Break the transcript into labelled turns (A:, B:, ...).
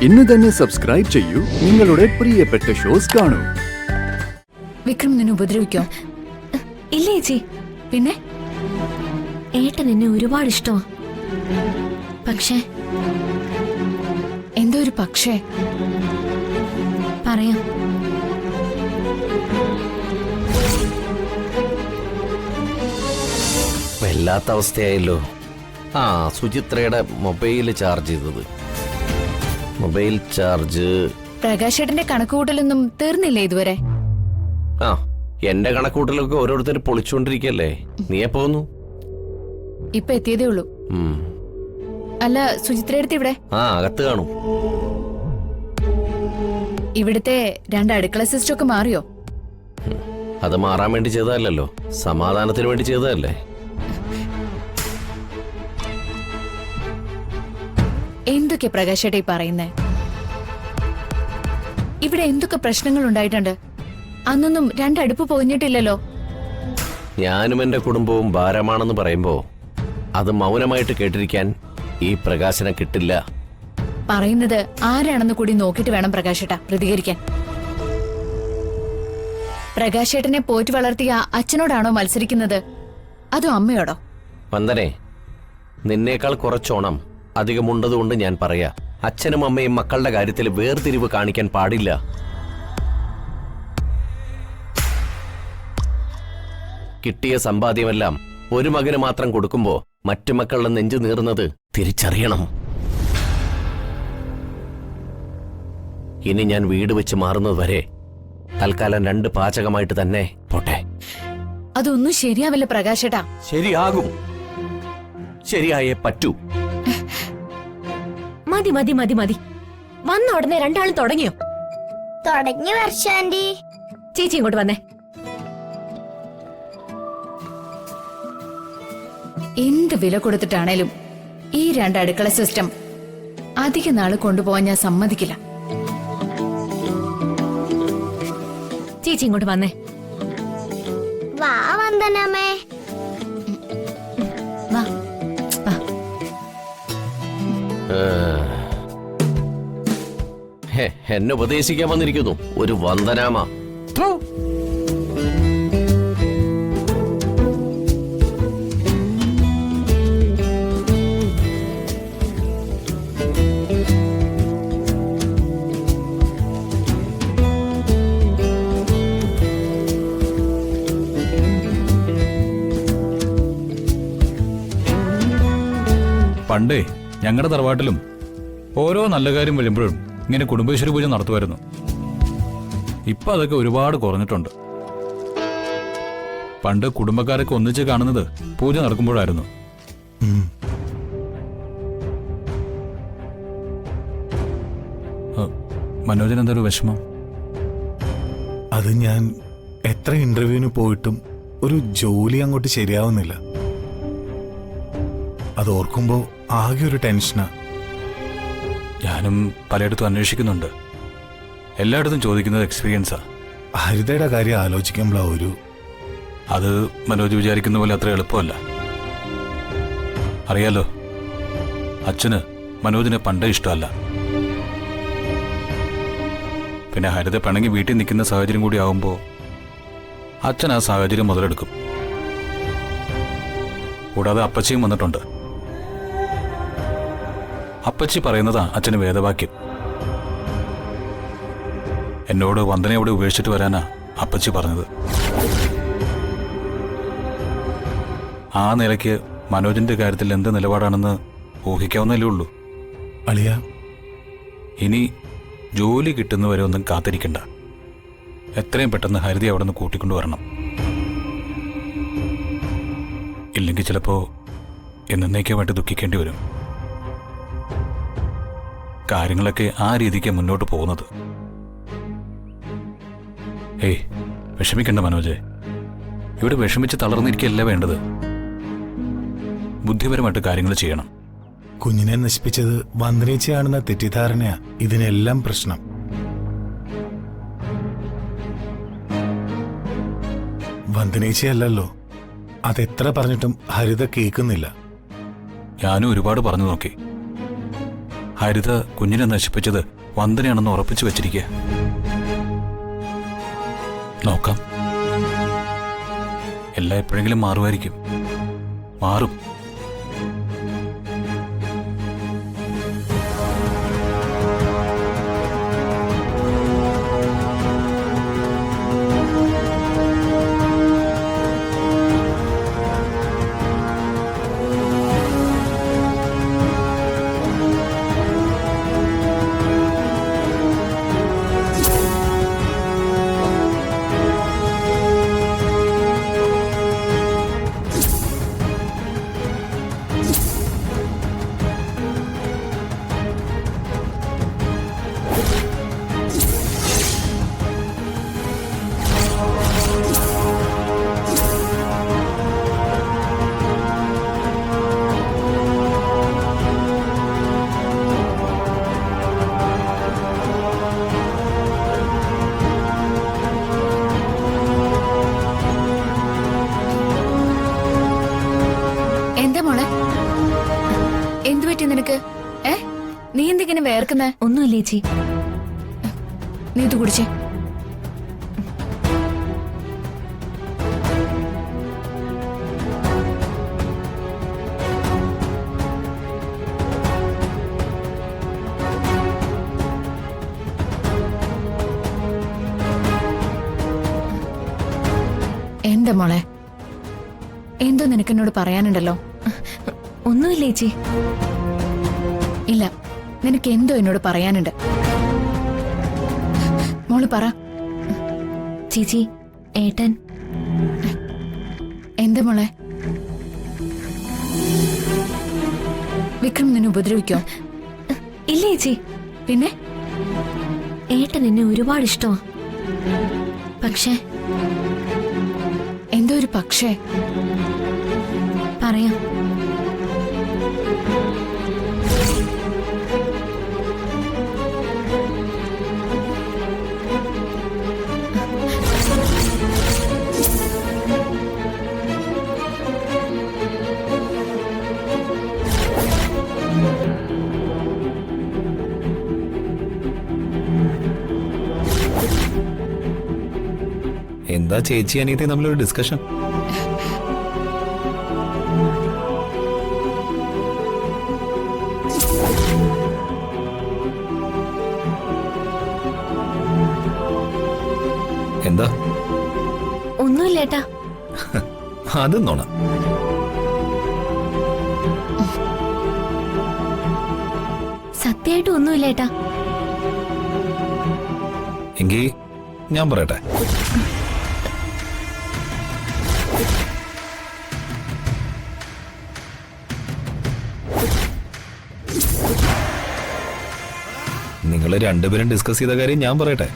A: ഇന്ന് തന്നെ സബ്സ്ക്രൈബ് ചെയ്യൂ നിങ്ങളുടെ പ്രിയപ്പെട്ട ഷോസ് കാണൂ.
B: വിക്രം നിന്നെ ഉപദ്രവിക്കോ?
C: ഇല്ല ചേച്ചി.
B: പിന്നെ
C: ഏട്ടൻ എന്നെ ഒരുപാട് ഇഷ്ടമാ. പക്ഷേ
B: എന്തോ ഒരു പക്ഷേ.
C: പറയാം.
D: വല്ലാത്ത അവസ്ഥയായല്ലോ. സുചിത്രയുടെ മൊബൈൽ ചാർജ് ചെയ്തത്. Mobile charge.
B: പ്രകാശേട്ടന്റെ കണക്കുകൂട്ടലൊന്നും തീർന്നില്ലേ ഇതുവരെ?
D: എന്റെ കണക്കൂട്ടലൊക്കെ ഓരോരുത്തർ പൊളിച്ചുകൊണ്ടിരിക്കല്ലേ. നീ എപ്പോന്നു?
B: ഇപ്പൊ എത്തിയതേ ഉള്ളൂ. അല്ല, സുചിത്രയുടെ ഇവിടെ?
D: അകത്ത് കാണും.
B: ഇവിടുത്തെ 2 അടുക്കള സിസ്റ്റം ഒക്കെ മാറിയോ?
D: അത് മാറാൻ വേണ്ടി ചെയ്തതല്ലോ, സമാധാനത്തിന് വേണ്ടി ചെയ്തതല്ലേ.
B: എന്തൊക്കെ പ്രകാശേട്ട ഈ പറയുന്നേ? ഇവിടെ എന്തൊക്കെ പ്രശ്നങ്ങൾ ഉണ്ടായിട്ടുണ്ട്. അന്നൊന്നും 2 അടുപ്പ് പൊതിഞ്ഞിട്ടില്ലല്ലോ.
D: ഞാനും എന്റെ കുടുംബവും ഭാരമാണെന്ന് പറയുമ്പോ അത് മൗനമായിട്ട് കേട്ടിരിക്കാൻ ഈ പ്രകാശനെ കിട്ടില്ല.
B: പറയുന്നത് ആരാണെന്ന് കൂടി നോക്കിട്ട് വേണം പ്രകാശേട്ട പ്രതികരിക്കാൻ. പ്രകാശേട്ടനെ പോറ്റി വളർത്തിയ അച്ഛനോടാണോ മത്സരിക്കുന്നത്, അതോ അമ്മയോടോ?
D: വന്ദനെ, നിന്നേക്കാൾ കുറച്ചോണം അധികമുണ്ടതുകൊണ്ട് ഞാൻ പറയാ, അച്ഛനും അമ്മയും മക്കളുടെ കാര്യത്തിൽ വേർതിരിവ് കാണിക്കാൻ പാടില്ല. കിട്ടിയ സമ്പാദ്യമെല്ലാം ഒരു മകന് മാത്രം കൊടുക്കുമ്പോ മറ്റു മക്കളുടെ നെഞ്ചു നീറുന്നത് തിരിച്ചറിയണം. ഇനി ഞാൻ വീട് വെച്ച് മാറുന്നത് വരെ തൽക്കാലം 2 പാചകമായിട്ട് തന്നെ പോട്ടെ.
B: അതൊന്നും ശരിയാവില്ല പ്രകാശേട്ടാ.
D: ശരിയാകും, ശരിയായേ പറ്റൂ.
C: മതി മതി മതി മതി. വന്ന ഉടനെ 2 ആളും തുടങ്ങിയോ?
E: തുടങ്ങി വർഷാന്റി.
C: ചേച്ചി ഇങ്ങോട്ട് വന്നേ.
B: എന്ത് വില കൊടുത്തിട്ടാണേലും ഈ 2 അടുക്കള സിസ്റ്റം അധിക നാള് കൊണ്ടുപോകാൻ ഞാൻ സമ്മതിക്കില്ല.
C: ചേച്ചി ഇങ്ങോട്ട് വന്നേ.
E: വാ വന്ദനമ്മേ.
B: വാ വാ.
D: എന്നെ ഉപദേശിക്കാൻ വന്നിരിക്കുന്നു ഒരു വന്ദനാമ.
F: പണ്ടേ ഞങ്ങളുടെ തറവാട്ടിലും ഓരോ നല്ല കാര്യം വരുമ്പോഴും ഇങ്ങനെ കുടുംബേശ്വരി പൂജ നടത്തുമായിരുന്നു. ഇപ്പൊ അതൊക്കെ ഒരുപാട് കുറഞ്ഞിട്ടുണ്ട്. പണ്ട് കുടുംബക്കാരൊക്കെ ഒന്നിച്ച് കാണുന്നത് പൂജ നടക്കുമ്പോഴായിരുന്നു. മനോജൻ എന്തൊരു വിഷമം?
G: അത് ഞാൻ എത്ര ഇന്റർവ്യൂവിന് പോയിട്ടും ഒരു ജോലി അങ്ങോട്ട് ശരിയാവുന്നില്ല. അത് ഓർക്കുമ്പോ ആകെ ഒരു ടെൻഷനാ.
F: ഞാനും പലയിടത്തും അന്വേഷിക്കുന്നുണ്ട്. എല്ലായിടത്തും ചോദിക്കുന്നത് എക്സ്പീരിയൻസാ.
G: ഹരിതയുടെ കാര്യം ആലോചിക്കുമ്പോഴാ
F: അത് മനോജ് വിചാരിക്കുന്ന പോലെ അത്ര എളുപ്പമല്ല. അറിയാലോ, അച്ഛന് മനോജിനെ പണ്ടേ ഇഷ്ടമല്ല. പിന്നെ ഹരിത പിണങ്ങി വീട്ടിൽ നിൽക്കുന്ന സാഹചര്യം കൂടി ആവുമ്പോൾ അച്ഛൻ ആ സാഹചര്യം മുതലെടുക്കും. കൂടാതെ അപ്പച്ചിയും വന്നിട്ടുണ്ട്. അപ്പച്ചി പറയുന്നതാ അച്ഛന് വേദവാക്യം. എന്നോട് വന്ദനെ അവിടെ ഉപേക്ഷിച്ചിട്ട് വരാനാ അപ്പച്ചി പറഞ്ഞത്. ആ നിലയ്ക്ക് മനോജിന്റെ കാര്യത്തിൽ എന്ത് നിലപാടാണെന്ന് ഊഹിക്കാവുന്നല്ലേ ഉള്ളൂ.
G: അളിയ,
F: ഇനി ജോലി കിട്ടുന്നവരെ ഒന്നും കാത്തിരിക്കണ്ട. എത്രയും പെട്ടെന്ന് ഹരിതി അവിടെ നിന്ന് കൂട്ടിക്കൊണ്ടുവരണം. ഇല്ലെങ്കിൽ ചിലപ്പോ എന്നേക്കുമായിട്ട് ദുഃഖിക്കേണ്ടി വരും. കാര്യങ്ങളൊക്കെ ആ രീതിക്ക് മുന്നോട്ട് പോകുന്നത്. ഏയ്, വിഷമിക്കണ്ട മനോജെ. ഇവിടെ വിഷമിച്ച് തളർന്നിരിക്കല്ല വേണ്ടത്. ബുദ്ധിപരമായിട്ട് കാര്യങ്ങൾ ചെയ്യണം.
G: കുഞ്ഞിനെ നശിപ്പിച്ചത് വന്ദനേച്ചയാണെന്ന തെറ്റിദ്ധാരണയാ ഇതിനെല്ലാം പ്രശ്നം. വന്ദനേച്ചയല്ലോ. അതെത്ര പറഞ്ഞിട്ടും ഹരിത കേൾക്കുന്നില്ല.
F: ഞാനും ഒരുപാട് പറഞ്ഞു നോക്കി. ഹരിത കുഞ്ഞിനെ നശിപ്പിച്ചത് വന്ദനയാണെന്ന് ഉറപ്പിച്ചു വെച്ചിരിക്കുക. നോക്കാം, എല്ലാം എപ്പോഴെങ്കിലും മാറുമായിരിക്കും. മാറും.
B: എന്താ മോളെ, എന്തു പറ്റി നിനക്ക്? നീ എന്തിങ്ങനെ വേർക്കുന്നേ?
C: ഒന്നുമില്ല ചേച്ചി.
B: നീ ഇത് കുടിച്ചേ. എന്താ മോളെ, എന്തോ നിനക്കെന്നോട് പറയാനുണ്ടല്ലോ?
C: ഒന്നുമില്ല ചേച്ചി.
B: ഇല്ല, നിനക്ക് എന്തോ എന്നോട് പറയാനുണ്ട്. മോള് പറ.
C: ചേച്ചി, ഏട്ടൻ.
B: എന്താ മോളെ? വിക്രം നിന്നെ ഉപദ്രവിക്കോ?
C: ഇല്ല ചേച്ചി.
B: പിന്നെ
C: ഏട്ടൻ എന്നെ ഒരുപാട് ഇഷ്ടമാ. പക്ഷേ
B: എന്തോ ഒരു പക്ഷേ.
C: പറയാം.
H: എന്താ ചേച്ചി അനിയത്തി തമ്മിലൊരു ഡിസ്കഷൻ? എന്താ?
C: ഒന്നുമില്ല ഏട്ടാ.
H: അത് നോണ.
C: സത്യമായിട്ടും ഒന്നുമില്ല ഏട്ടാ.
H: എങ്കി ഞാൻ പറയട്ടെ. നിങ്ങൾ രണ്ടുപേരും ഡിസ്കസ് ചെയ്ത കാര്യം ഞാൻ പറയട്ടെ.